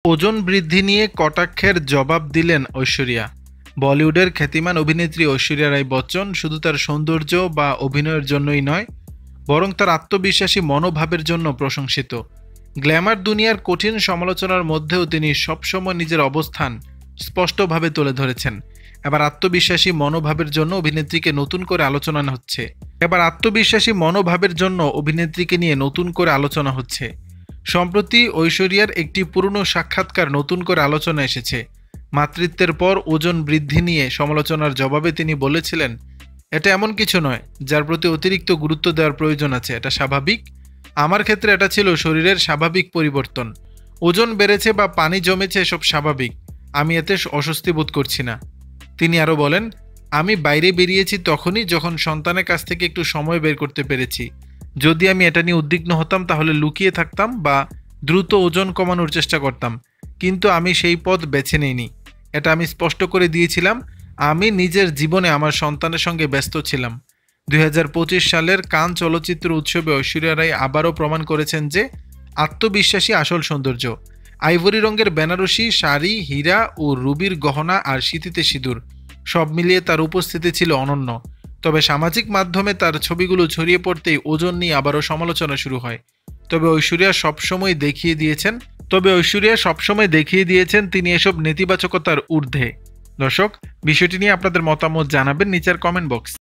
ওজন বৃদ্ধি নিয়ে কটাক্ষের জবাব দিলেন ঐশ্বরিয়া। বলিউডের খ্যাতিমান অভিনেত্রী ঐশ্বরিয়া রাই বচ্চন শুধু তার সৌন্দর্য বা অভিনয়ের জন্যই নয়, বরং তার আত্মবিশ্বাসী মনোভাবের জন্য প্রশংসিত। গ্ল্যামার দুনিয়ার কঠিন সমালোচনার মধ্যেও তিনি সবসময় নিজের অবস্থান স্পষ্টভাবে তুলে ধরেছেন। এবার আত্মবিশ্বাসী মনোভাবের জন্য অভিনেত্রীকে নিয়ে নতুন করে আলোচনা হচ্ছে। সম্প্রতি ঐশ্বরিয়ার একটি পুরনো সাক্ষাৎকার নতুন করে আলোচনা এসেছে। মাতৃত্বের পর ওজন বৃদ্ধি নিয়ে সমালোচনার জবাবে তিনি বলেছিলেন, এটা এমন কিছু নয় যার প্রতি অতিরিক্ত গুরুত্ব দেওয়ার প্রয়োজন আছে, এটা স্বাভাবিক। আমার ক্ষেত্রে এটা ছিল শরীরের স্বাভাবিক পরিবর্তন। ওজন বেড়েছে বা পানি জমেছে, এসব স্বাভাবিক। আমি এতে অস্বস্তি বোধ করছি না। তিনি আরও বলেন, আমি বাইরে বেরিয়েছি তখনই যখন সন্তানের কাছ থেকে একটু সময় বের করতে পেরেছি। যদি আমি এটা নিয়ে উদ্বিগ্ন হতাম তাহলে লুকিয়ে থাকতাম বা দ্রুত ওজন কমানোর চেষ্টা করতাম, কিন্তু আমি সেই পথ বেছে নিইনি। এটা আমি স্পষ্ট করে দিয়েছিলাম। আমি নিজের জীবনে আমার সন্তানের সঙ্গে ব্যস্ত ছিলাম। 2025 সালের কান চলচ্চিত্র উৎসবে ঐশ্বরিয়া রাই আবারও প্রমাণ করেছেন যে আত্মবিশ্বাসী আসল সৌন্দর্য। আইভরি রঙের বেনারসি শাড়ি, হীরা ও রুবির গহনা আর সিঁথিতে সিঁদুর, সব মিলিয়ে তার উপস্থিতি ছিল অনন্য। তবে সামাজিক মাধ্যমে তার ছবিগুলো ছড়িয়ে পড়তেই ওজন নিয়ে আবারও সমালোচনা শুরু হয়। তবে ঐশ্বরিয়া সবসময় দেখিয়ে দিয়েছেন তিনি এসব নেতিবাচকতার ঊর্ধ্বে। দর্শক, বিষয়টি নিয়ে আপনাদের মতামত জানাবেন নিচের কমেন্ট বক্স।